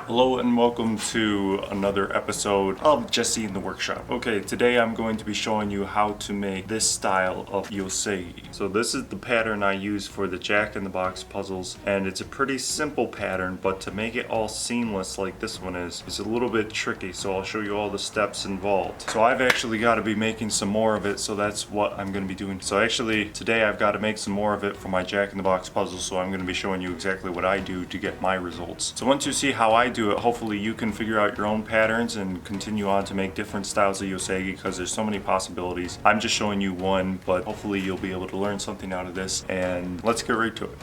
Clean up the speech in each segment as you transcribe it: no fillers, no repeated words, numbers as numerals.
Hello and welcome to another episode of Jesse in the Workshop. Okay, today I'm going to be showing you how to make this style of Yosegi. So this is the pattern I use for the Jack-in-the-Box puzzles, and it's a pretty simple pattern, but to make it all seamless like this one is a little bit tricky, so I'll show you all the steps involved. So I've actually got to be making some more of it, so that's what I'm going to be doing. So actually today I've got to make some more of it for my Jack-in-the-Box puzzle, so I'm going to be showing you exactly what I do to get my results. So once you see how I do it, hopefully you can figure out your own patterns and continue on to make different styles of Yosegi, because there's so many possibilities. I'm just showing you one, but hopefully you'll be able to learn something out of this, and let's get right to it.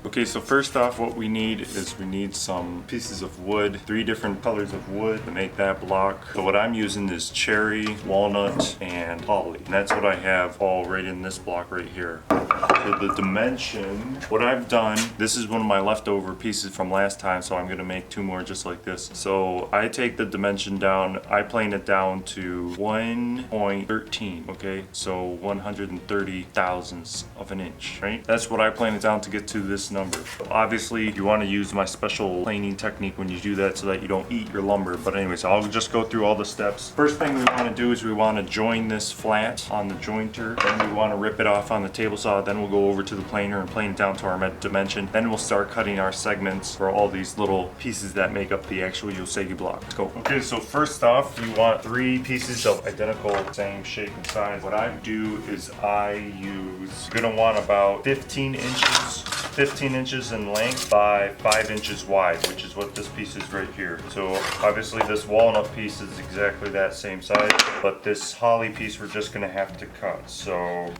Okay, so first off, what we need is some pieces of wood, 3 different colors of wood to make that block. So what I'm using is cherry, walnut, and holly. And that's what I have all right in this block right here. So the dimension, what I've done, this is one of my leftover pieces from last time, so I'm gonna make 2 more just like this. So I take the dimension down, I plane it down to 1.13, okay? So 130 thousandths of an inch, right? That's what I plane it down to get to this number. Obviously you want to use my special planing technique when you do that so that you don't eat your lumber, but anyways, I'll just go through all the steps. First thing we want to do is we want to join this flat on the jointer, then we want to rip it off on the table saw, then we'll go over to the planer and plane it down to our dimension, then we'll start cutting our segments for all these little pieces that make up the actual Yosegi block. Let's go. Okay, so first off you want 3 pieces of identical same shape and size. What I do is you're gonna want about 15 inches in length by 5 inches wide, which is what this piece is right here. So obviously this walnut piece is exactly that same size, but this holly piece we're just gonna have to cut. So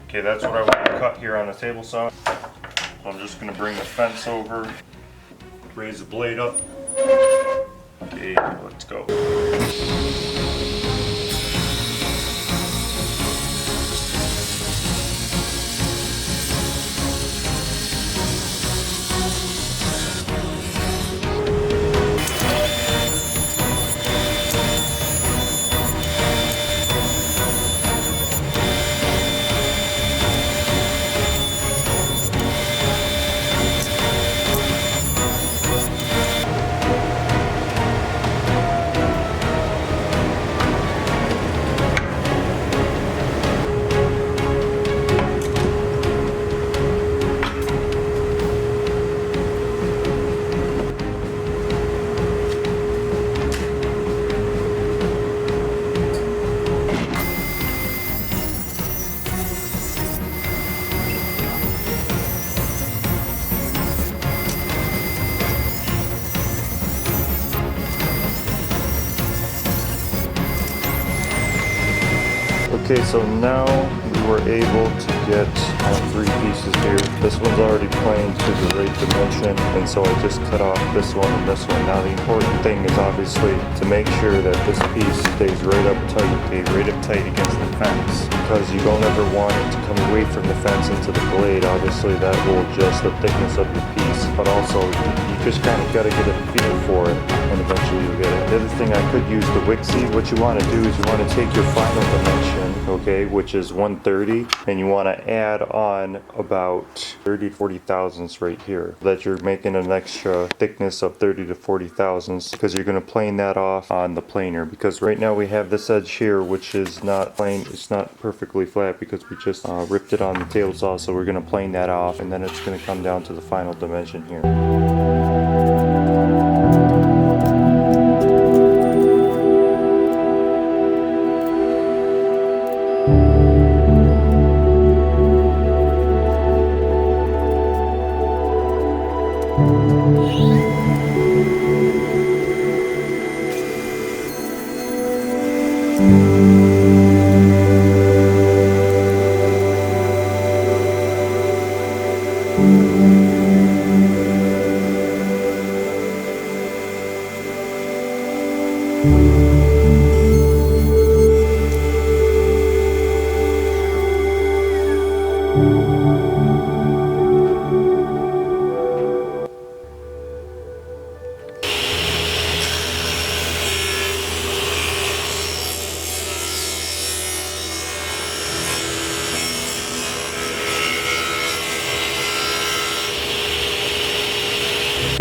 okay, that's what I want to cut here on the table saw. So I'm just gonna bring the fence over, raise the blade up. Okay, let's go. Okay, so now we were able to get 3 pieces here. This one's already planed to the right dimension, and so I just cut off this one and this one. Now the important thing is obviously to make sure that this piece stays right up tight against the fence, because you don't ever want it to come away from the fence into the blade. Obviously that will adjust the thickness of your piece, but also you just kind of got to get a feel for it, and eventually you'll get it. The other thing, I could use the Wixie. What you want to do is you want to take your final dimension, okay, which is 130, and you want to add on about 30 to 40 thousandths right here, that you're making an extra thickness of 30 to 40 thousandths, because you're going to plane that off on the planer. Because right now we have this edge here which is not plane, it's not perfectly flat because we just ripped it on the table saw, so we're going to plane that off, and then it's going to come down to the final dimension here.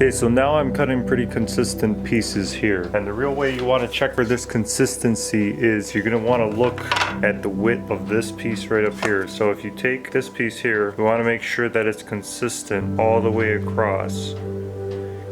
Okay, so now I'm cutting pretty consistent pieces here. And the real way you want to check for this consistency is you're going to want to look at the width of this piece right up here. So if you take this piece here, you want to make sure that it's consistent all the way across.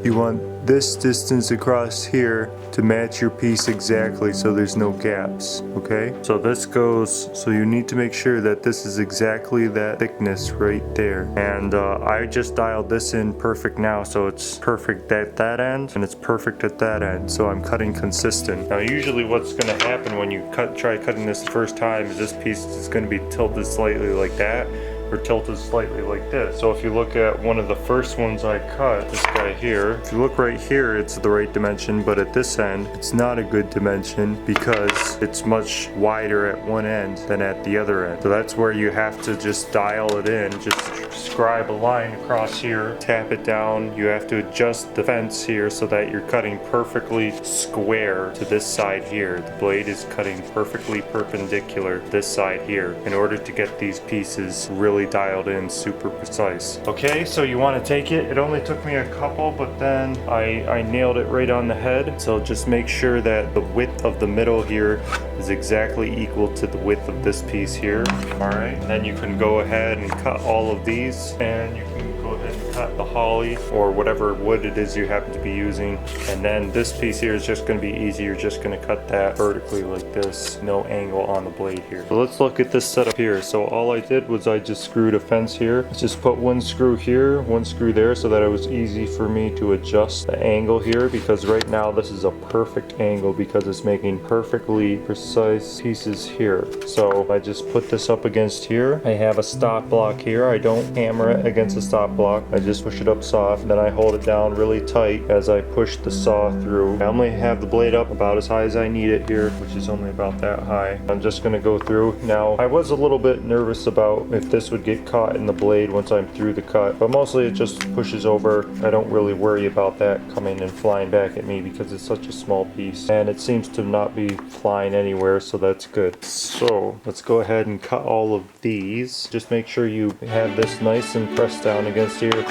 You want this distance across here to match your piece exactly so there's no gaps, okay? So this goes, so you need to make sure that this is exactly that thickness right there. And I just dialed this in perfect now, so it's perfect at that end and it's perfect at that end. So I'm cutting consistent. Now usually what's gonna happen when you try cutting this the first time is this piece is gonna be tilted slightly like that, or tilted slightly like this. So if you look at one of the first ones I cut, this guy here, if you look right here, it's the right dimension, but at this end, it's not a good dimension because it's much wider at one end than at the other end. So that's where you have to just dial it in, just scribe a line across here, tap it down. You have to adjust the fence here so that you're cutting perfectly square to this side here. The blade is cutting perfectly perpendicular to this side here in order to get these pieces really dialed in, super precise. Okay, so you want to take it. It only took me a couple, but then I nailed it right on the head. So just make sure that the width of the middle here is exactly equal to the width of this piece here. All right, and then you can go ahead and cut all of these, and you can go ahead and cut the holly or whatever wood it is you happen to be using. And then this piece here is just going to be easy. You're just going to cut that vertically like this, no angle on the blade here. So let's look at this setup here. So all I did was I just screwed a fence here. I just put one screw here, one screw there, so that it was easy for me to adjust the angle here, because right now this is a perfect angle because it's making perfectly precise pieces here. So I just put this up against here. I have a stop block here. I don't hammer it against the stop block. I just push it up soft, and then I hold it down really tight as I push the saw through. I only have the blade up about as high as I need it here, which is only about that high. I'm just gonna go through. Now, I was a little bit nervous about if this would get caught in the blade once I'm through the cut, but mostly it just pushes over. I don't really worry about that coming and flying back at me because it's such a small piece, and it seems to not be flying anywhere, so that's good. So let's go ahead and cut all of these. Just make sure you have this nice and pressed down against here.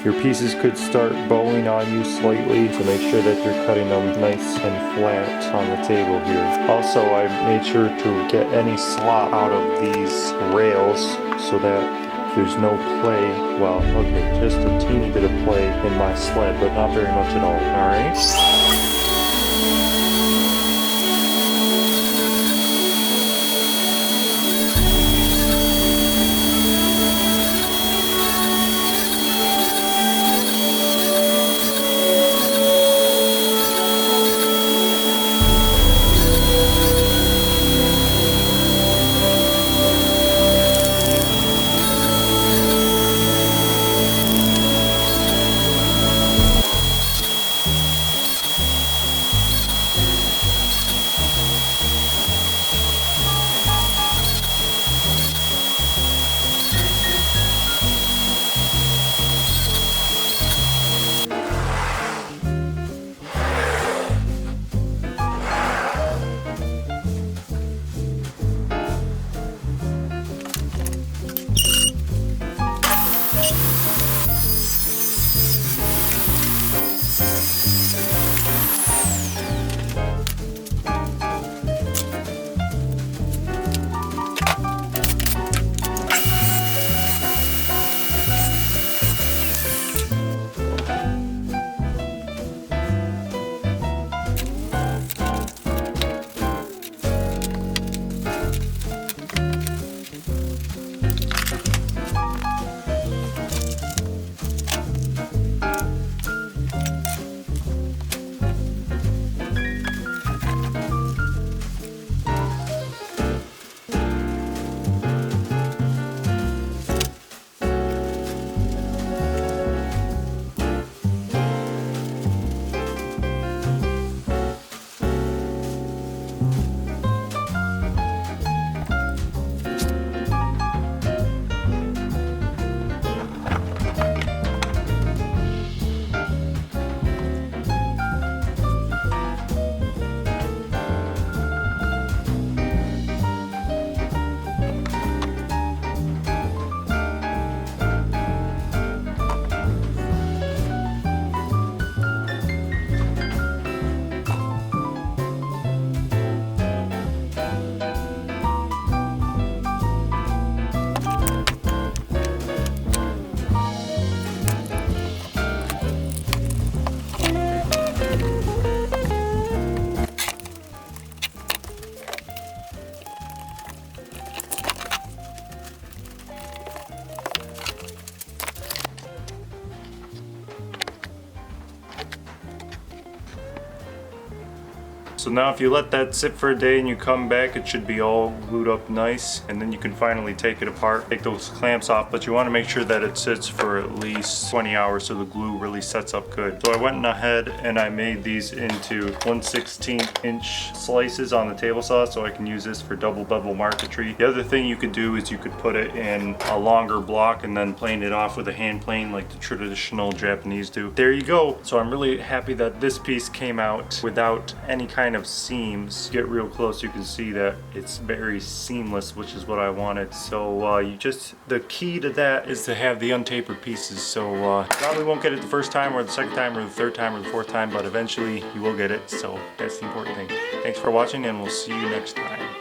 Your pieces could start bowing on you slightly, so make sure that you're cutting them nice and flat on the table here. Also, I made sure to get any slop out of these rails so that there's no play. Well, okay, just a teeny bit of play in my sled, but not very much at all. All right. So now if you let that sit for a day and you come back, it should be all glued up nice, and then you can finally take it apart, take those clamps off, but you want to make sure that it sits for at least 20 hours so the glue really sets up good. So I went ahead and I made these into 1/16 inch slices on the table saw so I can use this for double bevel marquetry. The other thing you could do is you could put it in a longer block and then plane it off with a hand plane like the traditional Japanese do. There you go. So I'm really happy that this piece came out without any kind of seams. Get real close, you can see that it's very seamless, which is what I wanted. So the key to that is to have the untapered pieces. So probably won't get it the first time or the second time or the third time or the fourth time, but eventually you will get it. So that's the important thing. Thanks for watching, and we'll see you next time.